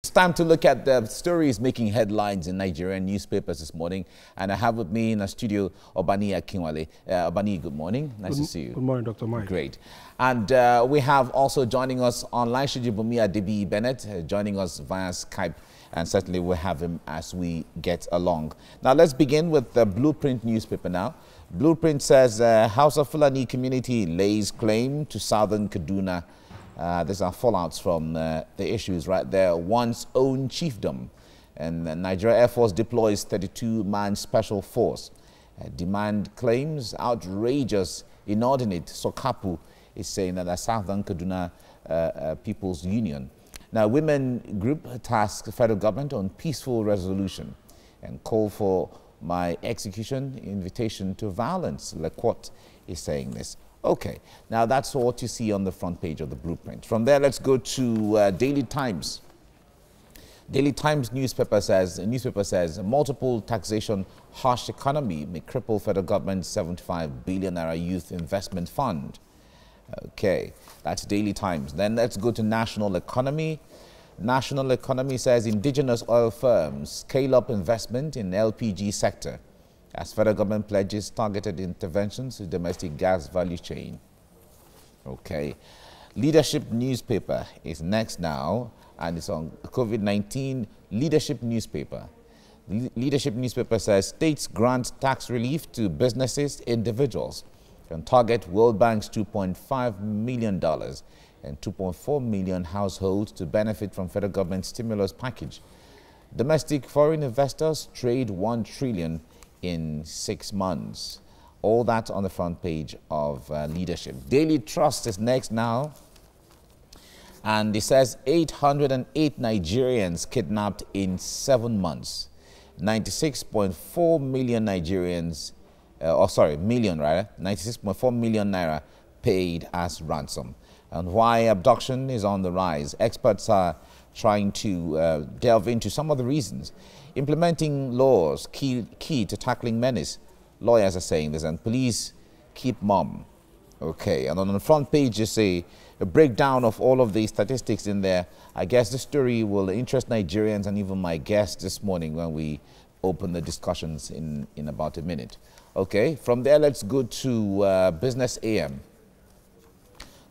It's time to look at the stories making headlines in Nigerian newspapers this morning. And I have with me in the studio Obani Akinwale. Obani, good morning. Nice to see you. Good morning, Dr. Mike. Great. And we have also joining us online, Shijibumi Adebi Bennett, joining us via Skype. And certainly we'll have him as we get along. Now, let's begin with the Blueprint newspaper now. Blueprint says House of Fulani community lays claim to southern Kaduna. These are fallouts from the issues right there. One's own chiefdom. And the Nigeria Air Force deploys 32-man special force. Demand claims outrageous, inordinate. Sokapu is saying that the Southern Kaduna People's Union. Now, women group tasks federal government on peaceful resolution and call for my execution, invitation to violence. Lequot is saying this. Okay, now that's what you see on the front page of the Blueprint. From there, let's go to Daily Times. Daily Times newspaper says multiple taxation, harsh economy may cripple federal government's 75 billion naira youth investment fund. Okay, that's Daily Times. Then let's go to National Economy. National Economy says indigenous oil firms scale up investment in LPG sector as federal government pledges targeted interventions to domestic gas value chain. Okay. Leadership newspaper is next now, and it's on COVID-19 leadership newspaper. Leadership newspaper says states grant tax relief to businesses, individuals, and target World Bank's $2.5 million and 2.4 million households to benefit from federal government stimulus package. Domestic foreign investors trade $1 trillion in 6 months. All that on the front page of Leadership. Daily Trust is next now. And it says 808 Nigerians kidnapped in 7 months. 96.4 million Nigerians, million rather, 96.4 million naira paid as ransom. And why abduction is on the rise. Experts are trying to delve into some of the reasons. Implementing laws key to tackling menace. Lawyers are saying this, and police keep mum. Okay, and on the front page you see a breakdown of all of the statistics in there. I guess this story will interest Nigerians and even my guests this morning when we open the discussions in about a minute. Okay, from there let's go to Business AM.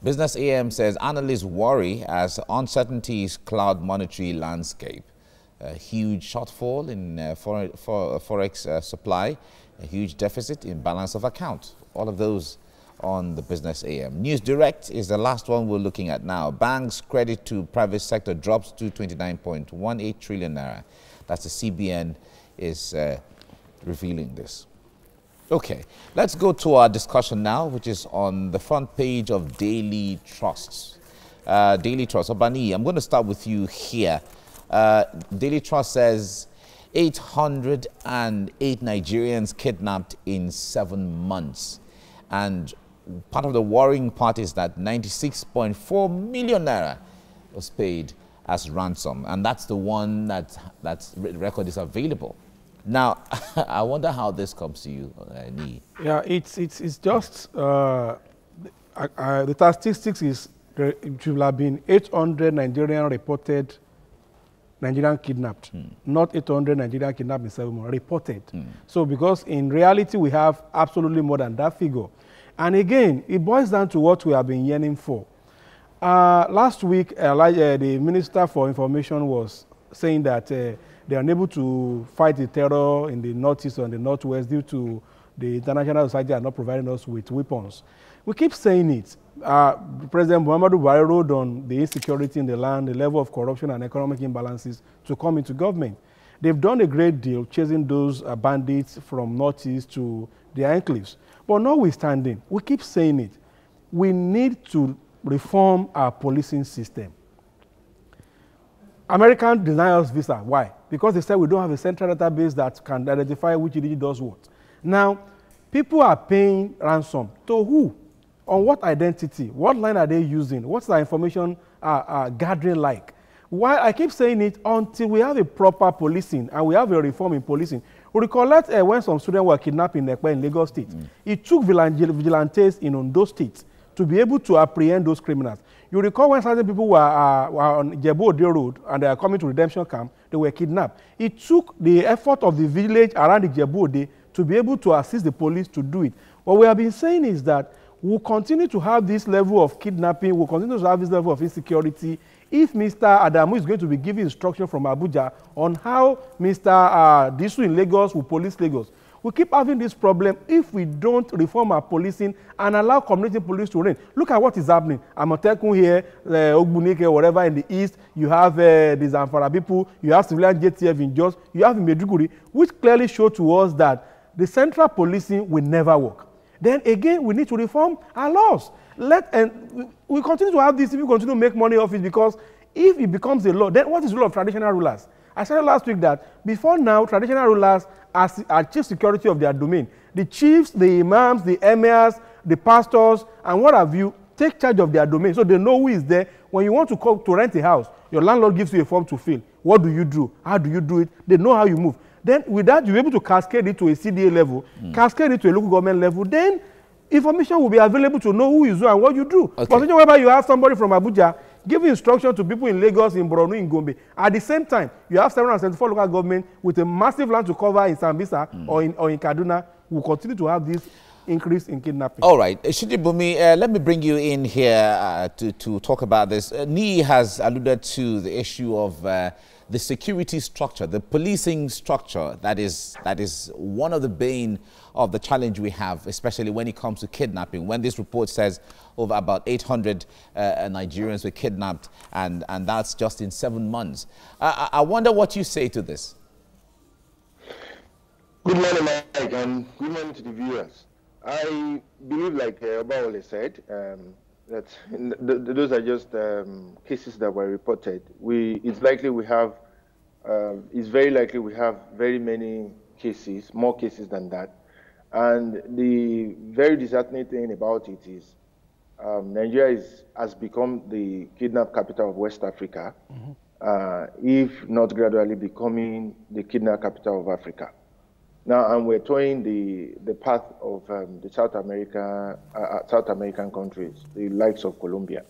Business AM says analysts worry as uncertainties cloud monetary landscape. A huge shortfall in forex supply, a huge deficit in balance of account. All of those on the Business AM. News Direct is the last one we're looking at now. Banks credit to private sector drops to 29.18 trillion naira. That's the CBN is revealing this. Okay, let's go to our discussion now, which is on the front page of Daily Trust. Daily Trust. Obani, I'm going to start with you here. Daily Trust says 808 Nigerians kidnapped in 7 months. And part of the worrying part is that 96.4 million naira was paid as ransom. And that's the one that record is available. Now, I wonder how this comes to you, Nee. Yeah, it's just, the statistics is, it will have been 800 Nigerian reported Nigerian kidnapped, not 800 Nigerian kidnapped in 7 months, reported. So because in reality, we have absolutely more than that figure. And again, it boils down to what we have been yearning for. Last week, the Minister for Information was saying that they are unable to fight the terror in the northeast and the northwest due to the international society are not providing us with weapons. We keep saying it. President Muhammadu Buhari rode on the insecurity in the land, the level of corruption and economic imbalances to come into government. They've done a great deal chasing those bandits from northeast to the enclaves. But notwithstanding, we keep saying it. We need to reform our policing system. Americans deny us visa. Why? Because they said we don't have a central database that can identify which individual does what. Now, people are paying ransom. To who? On what identity? What line are they using? What's the information gathering like? Why I keep saying it, until we have a proper policing and we have a reform in policing. We recollect when some students were kidnapped in Ekpe in Lagos State. It took vigilantes in Ondo State to be able to apprehend those criminals. You recall when certain people were on Jebu Ode Road and they are coming to redemption camp, they were kidnapped. It took the effort of the village around the Jebu Ode to be able to assist the police to do it. What we have been saying is that we'll continue to have this level of kidnapping, we'll continue to have this level of insecurity if Mr. Adamu is going to be giving instruction from Abuja on how Mr. Disu in Lagos will police Lagos. We keep having this problem if we don't reform our policing and allow community police to reign. Look at what is happening. Amotekun here, Ogbunike, whatever in the east, you have the Zamfara people, you have civilian JTF in Jos, you have in Medjugorje, which clearly show to us that the central policing will never work. Then again, we need to reform our laws. We continue to have this if we continue to make money off it, because if it becomes a law, then what is the role of traditional rulers? I said last week that before now, traditional rulers are chief security of their domain. The chiefs, the imams, the emirs, the pastors, and what have you, take charge of their domain so they know who is there. When you want to come to rent a house, your landlord gives you a form to fill. What do you do? How do you do it? They know how you move. Then with that, you'll be able to cascade it to a CDA level, cascade it to a local government level. Then information will be available to know who is who and what you do. Okay. But whereby you have somebody from Abuja giving instruction to people in Lagos, in Borno, in Gombe. At the same time, you have 774 local government with a massive land to cover in Sambisa or in Kaduna. We'll continue to have this increase in kidnapping. All right. Shijibumi, let me bring you in here to talk about this. Ni has alluded to the issue of the security structure, the policing structure. That is one of the bane of the challenge we have, especially when it comes to kidnapping. When this report says over about 800 Nigerians were kidnapped, and that's just in 7 months. I wonder what you say to this. Good morning, Mike, and good morning to the viewers. I believe, like Obaole said, that those are just cases that were reported. It's very likely we have very many cases, more cases than that. And the very disheartening thing about it is Nigeria has become the kidnap capital of West Africa, if not gradually becoming the kidnap capital of Africa. Now, and we're toying the path of the South American countries, the likes of Colombia.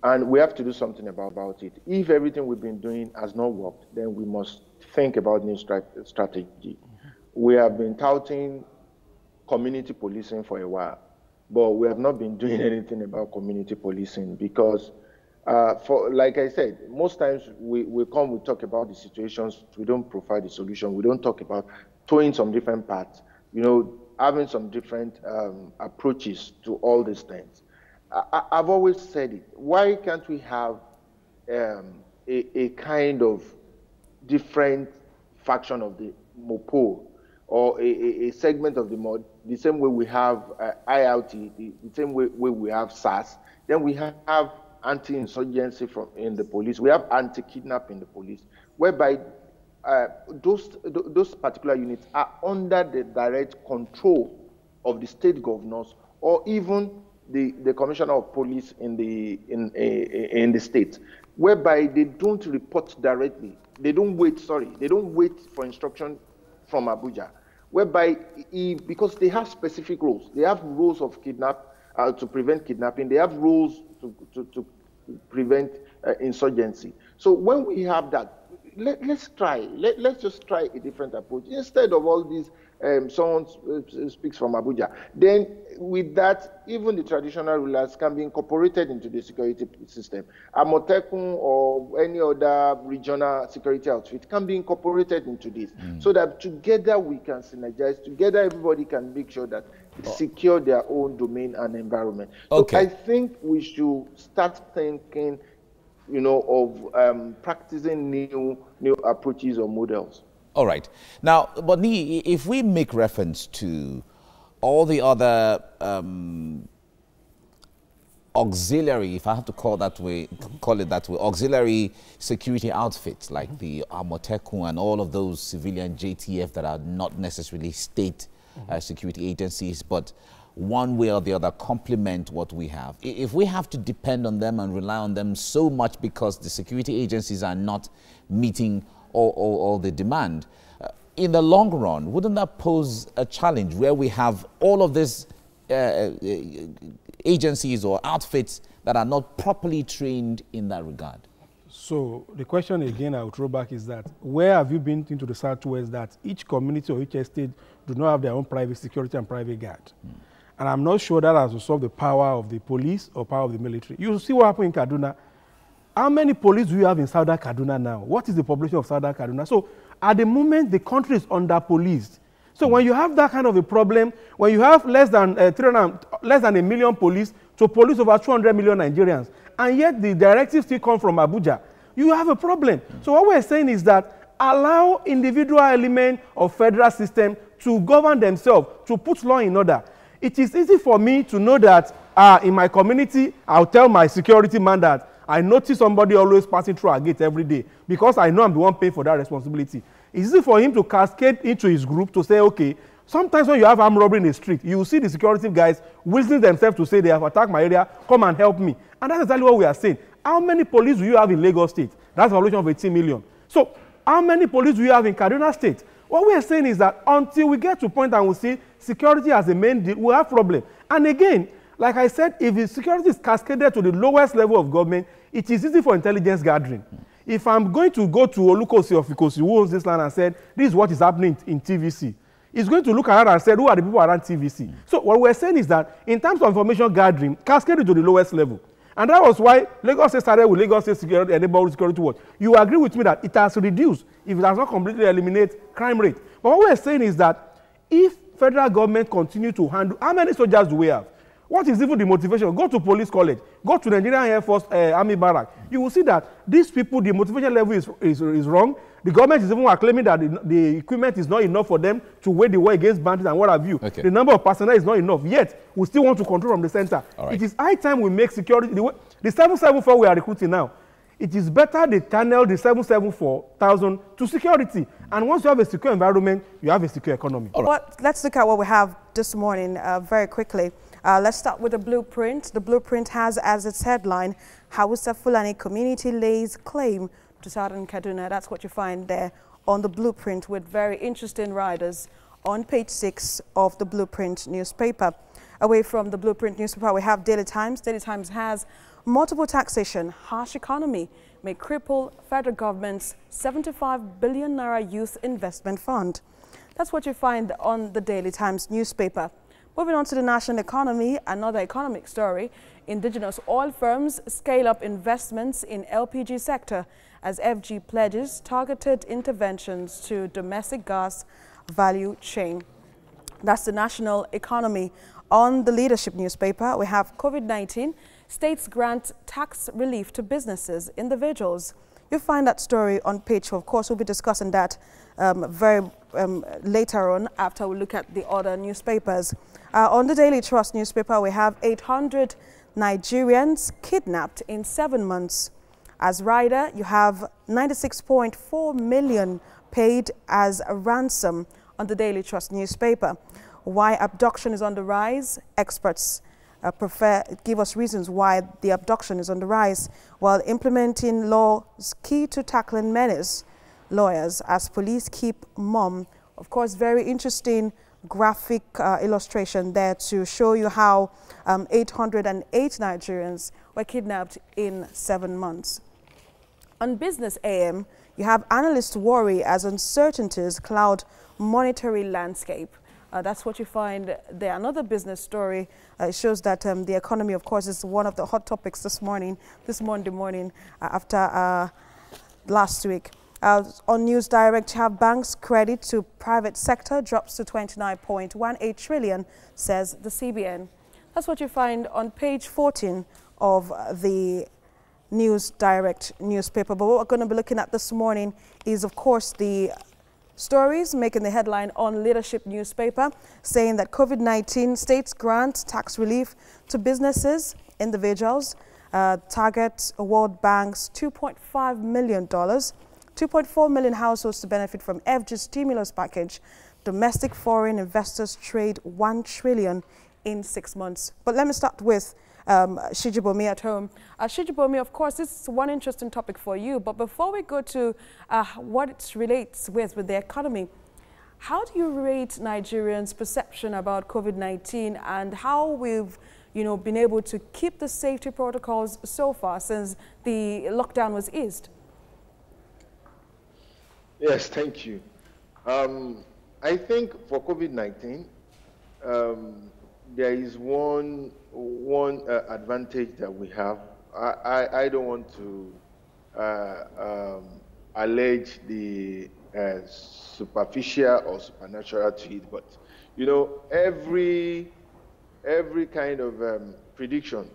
And we have to do something about it. If everything we've been doing has not worked, then we must think about new strategy. We have been touting community policing for a while, but we have not been doing anything about community policing because, like I said, most times we talk about the situations, we don't provide the solution, we don't talk about towing some different paths, having some different approaches to all these things. I've always said it. Why can't we have a kind of different faction of the MOPO or a segment of the MOD, the same way we have ILT, the same way we have SAS, then we have anti-insurgency in the police, we have anti-kidnap in the police, whereby those particular units are under the direct control of the state governors or even the commissioner of police in the state, whereby they don't report directly. They don't wait for instruction from Abuja, whereby because they have specific rules. They have rules of to prevent kidnapping. They have rules to prevent insurgency. So when we have that, let's just try a different approach instead of all these. Someone speaks from Abuja. Then, with that, even the traditional rulers can be incorporated into the security system. Amotekun or any other regional security outfit can be incorporated into this, so that together we can synergize. Together, everybody can make sure that secure their own domain and environment. Okay. So I think we should start thinking, of practicing new approaches or models. All right. Now, but if we make reference to all the other auxiliary, if I have to call it that way, auxiliary security outfits like the Amotekun and all of those civilian JTF that are not necessarily state security agencies, but one way or the other complement what we have. If we have to depend on them and rely on them so much because the security agencies are not meeting all the demand, in the long run, wouldn't that pose a challenge where we have all of these agencies or outfits that are not properly trained in that regard. So the question again I will throw back is that where have you been into the Southwest that each community or each estate do not have their own private security and private guard? And I'm not sure that has to solve the power of the police or power of the military. You see what happened in Kaduna. How many police do you have in Southern Kaduna now? What is the population of Southern Kaduna? So at the moment, the country is under-policed. So when you have that kind of a problem, when you have less than a million police to police over 200 million Nigerians, and yet the directives still come from Abuja, you have a problem. So what we're saying is that allow individual elements of federal system to govern themselves, to put law in order. It is easy for me to know that in my community, I'll tell my security man that I notice somebody always passing through our gate every day because I know I'm the one paying for that responsibility. It's easy for him to cascade into his group to say, okay, sometimes when you have armed robbery in the street, you see the security guys whistling themselves to say they have attacked my area, come and help me. And that's exactly what we are saying. How many police do you have in Lagos State? That's a population of 18 million. So how many police do you have in Kaduna State? What we are saying is that until we get to a point and we see security as a main deal, we have problem. And again, like I said, if the security is cascaded to the lowest level of government, it is easy for intelligence gathering. If I'm going to go to Olukosi or Fikosi, who owns this land, and said, this is what is happening in TVC, he's going to look around and say, who are the people around TVC? So what we're saying is that in terms of information gathering, cascaded to the lowest level. And that was why Lagos State started with Lagos State Security and Neighborhood Security Watch. You agree with me that it has reduced if it does not completely eliminate crime rate. But what we're saying is that if federal government continue to handle, how many soldiers do we have? What is even the motivation? Go to police college, go to Nigerian Air Force Army Barrack. You will see that these people, the motivation level is wrong. The government is even claiming that the equipment is not enough for them to wage the war against bandits and what have you. Okay. The number of personnel is not enough. Yet, we still want to control from the center. Right. It is high time we make security. The 774 we are recruiting now, it is better they channel the 774,000 to security. And once you have a secure environment, you have a secure economy. Right. Well, let's look at what we have this morning very quickly. Let's start with the blueprint. The blueprint has as its headline, Hausa Fulani community lays claim to Southern Kaduna. That's what you find there on the blueprint with very interesting riders on page 6 of the blueprint newspaper. Away from the blueprint newspaper, we have Daily Times. Daily Times has multiple taxation, harsh economy may cripple federal government's 75 billion naira youth investment fund. That's what you find on the Daily Times newspaper. Moving on to the national economy, another economic story. Indigenous oil firms scale up investments in LPG sector as FG pledges targeted interventions to domestic gas value chain. That's the national economy. On the leadership newspaper, we have COVID-19. States grant tax relief to businesses, individuals. You'll find that story on page 4. Of course, we'll be discussing that later on after we look at the other newspapers. On the Daily Trust newspaper, we have 800 Nigerians kidnapped in 7 months. As rider, you have 96.4 million paid as a ransom on the Daily Trust newspaper. Why abduction is on the rise? Experts give us reasons why the abduction is on the rise, while implementing laws key to tackling menace. Lawyers as police keep mum. Of course, very interesting graphic illustration there to show you how 808 Nigerians were kidnapped in 7 months. On Business AM, you have analysts worry as uncertainties cloud monetary landscape. That's what you find there. Another business story shows that the economy, of course, is one of the hot topics this Monday morning after last week. On News Direct, you have banks' credit to private sector drops to 29.18 trillion, says the CBN. That's what you find on page 14 of the News Direct newspaper. But what we're going to be looking at this morning is, of course, the stories making the headline on Leadership newspaper, saying that COVID-19 states grant tax relief to businesses, individuals, target World Bank's $2.5 million, 2.4 million households to benefit from FG's stimulus package. Domestic foreign investors trade 1 trillion in 6 months. But let me start with Shijibomi at home. Shijibomi, of course, this is one interesting topic for you. But before we go to what it relates with the economy, how do you rate Nigerians' perception about COVID-19 and how we've you know, been able to keep the safety protocols so far since the lockdown was eased? Yes, thank you. I think for COVID-19, there is one advantage that we have. I don't want to allege the superficial or supernatural to it, but you know, every kind of prediction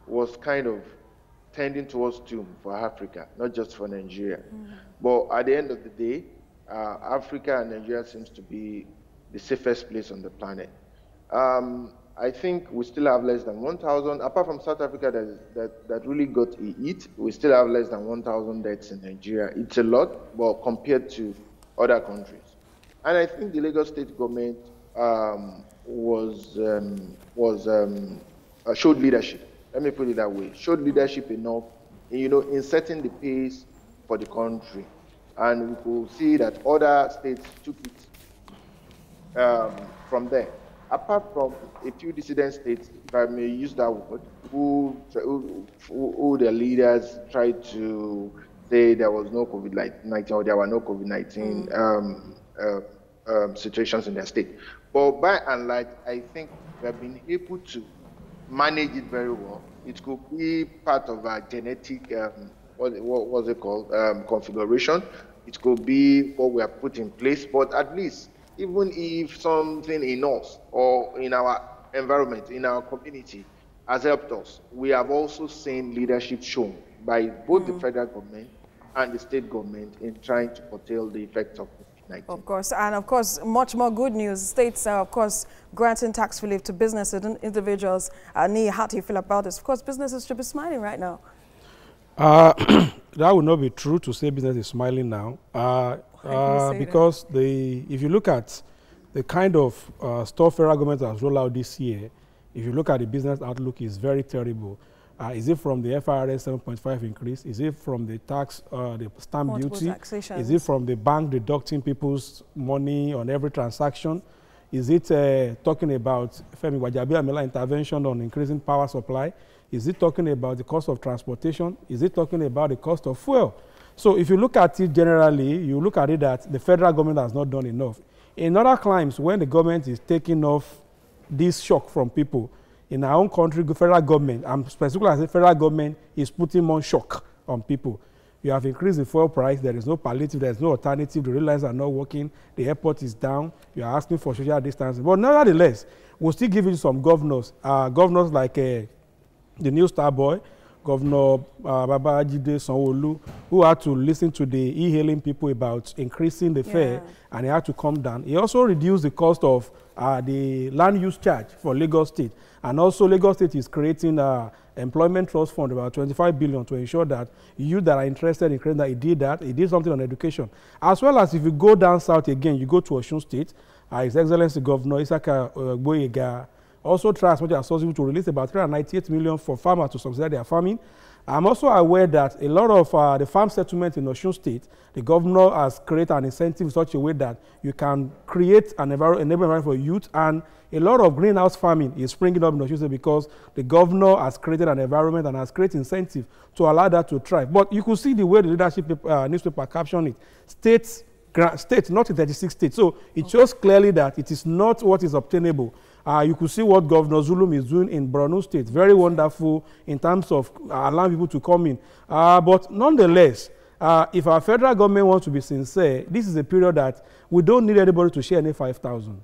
was kind of tending towards doom for Africa, not just for Nigeria. But at the end of the day, Africa and Nigeria seems to be the safest place on the planet. I think we still have less than 1,000, apart from South Africa that really got hit, we still have less than 1,000 deaths in Nigeria. It's a lot, but compared to other countries. And I think the Lagos state government showed leadership. Let me put it that way. Showed leadership enough, you know, in setting the pace for the country. And we could see that other states took it from there. Apart from a few dissident states, if I may use that word, who the leaders tried to say there was no COVID-19 or there were no COVID-19 situations in their state. But by and large, I think we have been able to manage it very well. It could be part of our genetic, what was it called, configuration. It could be what we have put in place, but at least, even if something in us or in our environment, in our community has helped us, we have also seen leadership shown by both the federal government and the state government in trying to curtail the effects of COVID-19. Of course, and of course, much more good news. States are, of course, granting tax relief to businesses and individuals. Nia, how do you feel about this? Of course, businesses should be smiling right now. That would not be true to say business is smiling now, because if you look at the kind of stuff federal government has rolled out this year, if you look at the business outlook, is very terrible. Is it from the FIRS 7.5 increase? Is it from the tax, the stamp duty? Is it from the bank deducting people's money on every transaction? Is it talking about Femi Wajabiamila intervention on increasing power supply? Is it talking about the cost of transportation? Is it talking about the cost of fuel? So if you look at it generally, you look at it that the federal government has not done enough. In other climes, when the government is taking off this shock from people, in our own country, the federal government, and specifically as the federal government, is putting more shock on people. You have increased the fuel price, there is no palliative, there is no alternative, the rail lines are not working, the airport is down, you are asking for social distancing. But nevertheless, we'll still give you some governors, governors like the new star boy, Governor Babajide Sanwo-Olu, who had to listen to the e-hailing people about increasing the fare, and he had to come down. He also reduced the cost of the land use charge for Lagos State. And also Lagos State is creating an employment trust fund, about 25 billion, to ensure that you that are interested in creating that, he did that. He did something on education. As well as if you go down south again, you go to Osun State, His Excellency Governor Isaka Gboyega also try as much as possible to release about 398 million for farmers to subsidize their farming. I'm also aware that a lot of the farm settlements in Osun State, the governor has created an incentive in such a way that you can create an environment for youth, and a lot of greenhouse farming is springing up in Osun State because the governor has created an environment and has created incentive to allow that to thrive. But you could see the way the leadership newspaper captioned it, states, not in 36 states. So it shows clearly that it is not what is obtainable. You could see what Governor Zulum is doing in Borno State. Very wonderful in terms of allowing people to come in. But nonetheless, if our federal government wants to be sincere, this is a period that we don't need anybody to share any 5,000.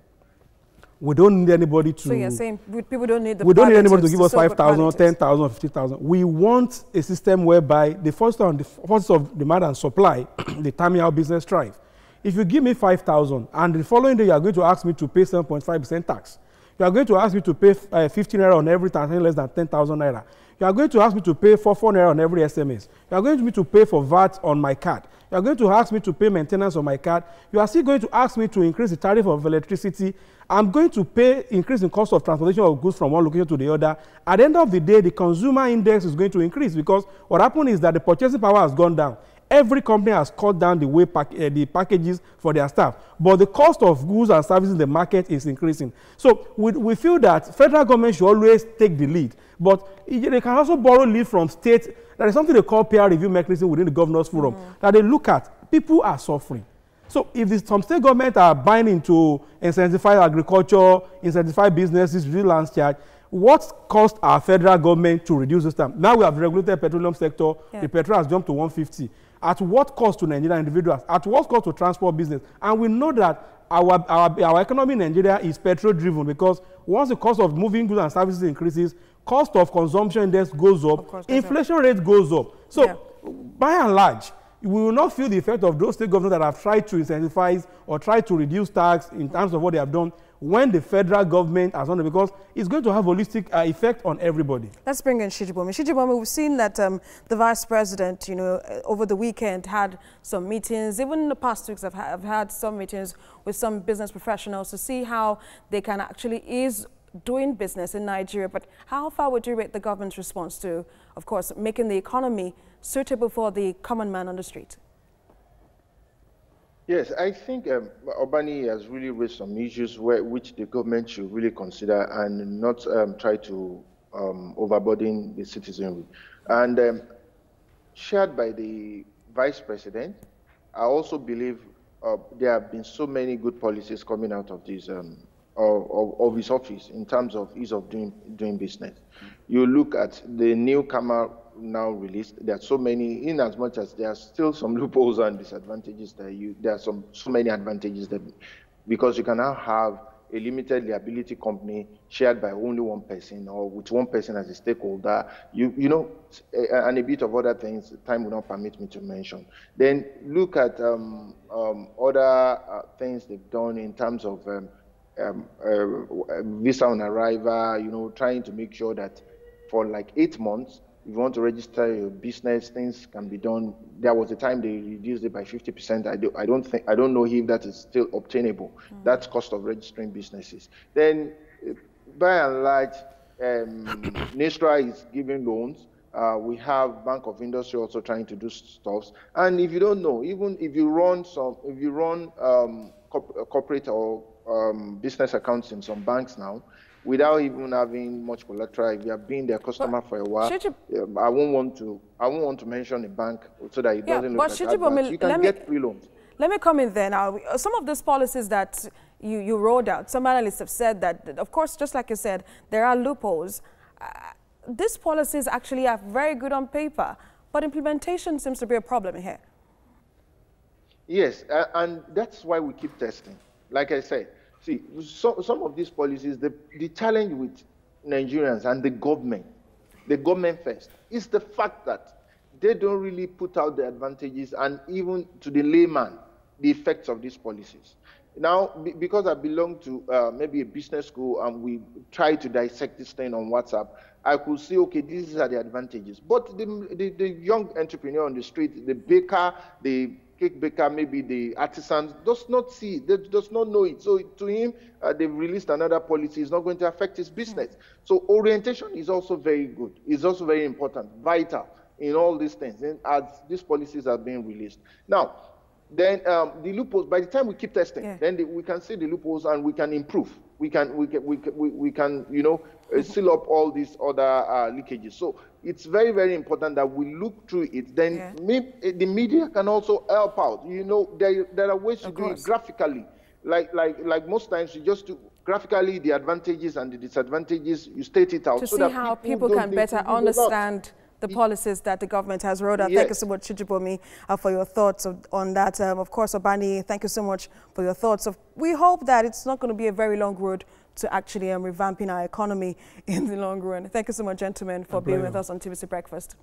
We don't need anybody to... So you're saying people don't need the... We don't need anybody to give us 5,000, 10,000, 50,000. We want a system whereby the forces of demand and supply determine how business thrive. If you give me 5,000 and the following day you are going to ask me to pay 7.5% tax, you are going to ask me to pay 15 naira on every transaction less than 10,000 naira. You are going to ask me to pay 4 naira on every SMS. You are going to pay for VAT on my card. You are going to ask me to pay maintenance on my card. You are still going to ask me to increase the tariff of electricity. I'm going to pay increase in cost of transportation of goods from one location to the other. At the end of the day, the consumer index is going to increase because what happened is that the purchasing power has gone down. Every company has cut down the packages for their staff, but the cost of goods and services in the market is increasing. So we feel that federal government should always take the lead, but they can also borrow lead from states. There is something they call peer review mechanism within the Governors Forum that they look at. People are suffering. So if some state governments are buying into incentivize agriculture, incentivize businesses, reduce land charge, what cost our federal government to reduce this time? Now we have regulated petroleum sector. Yeah. The petrol has jumped to 150. At what cost to Nigerian individuals? At what cost to transport business? And we know that our economy in Nigeria is petrol driven, because once the cost of moving goods and services increases, cost of consumption index goes up, inflation rate goes up. So by and large, we will not feel the effect of those state governments that have tried to incentivize or tried to reduce tax in terms of what they have done when the federal government has done it, because it's going to have a holistic effect on everybody. Let's bring in Shijibomi. Shijibomi, we've seen that the vice president, over the weekend had some meetings. Even in the past weeks, I've had some meetings with some business professionals to see how they can actually ease doing business in Nigeria. But how far would you rate the government's response to, of course, making the economy suitable for the common man on the street? Yes, I think Obani has really raised some issues which the government should really consider and not try to overburden the citizenry. And shared by the vice president, I also believe there have been so many good policies coming out of this of his office in terms of ease of doing business. You look at the new Kama now released, there are so many, in as much as there are still some loopholes and disadvantages, there are so many advantages that, because you can now have a limited liability company shared by only one person, or with one person as a stakeholder, and a bit of other things time will not permit me to mention. Then look at other things they've done in terms of visa on arrival, trying to make sure that for like 8 months, if you want to register your business, things can be done. There was a time they reduced it by 50%. I don't know if that is still obtainable. That's cost of registering businesses. Then, by and large, NISTRA is giving loans. We have Bank of Industry also trying to do stuff. And if you don't know, even if you run corporate or business accounts in some banks now, without even having much collateral, if you have been their customer for a while, I won't want to mention a bank so that it doesn't look like that. You can get free loans. Let me come in there now. Some of these policies that you rolled out, some analysts have said that, of course, just like you said, there are loopholes. These policies actually are very good on paper, but implementation seems to be a problem here. Yes, and that's why we keep testing. Like I said, see, some of these policies, the challenge with Nigerians and the government first, is the fact that they don't really put out the advantages and even to the layman, the effects of these policies. Now, because I belong to maybe a business school and we try to dissect this thing on WhatsApp, I could see, okay, these are the advantages. But the young entrepreneur on the street, the baker, the cake baker, maybe the artisan, does not see it, does not know it. So to him, they've released another policy. It's not going to affect his business. So orientation is also very good. It's also very important, vital in all these things, and as these policies are being released. Now, then the loopholes, by the time we keep testing, then we can see the loopholes and we can improve. We can seal up all these other leakages. So it's very, very important that we look through it. Then the media can also help out. There are ways to do it graphically. Like most times, you just do graphically the advantages and the disadvantages. You state it out to see how people can better understand the policies that the government has rolled out. Thank you so much, Shijibomi, for your thoughts on that. Of course, Obani, thank you so much for your thoughts. We hope that it's not going to be a very long road to actually revamping our economy in the long run. Thank you so much, gentlemen, for being with us on TVC Breakfast.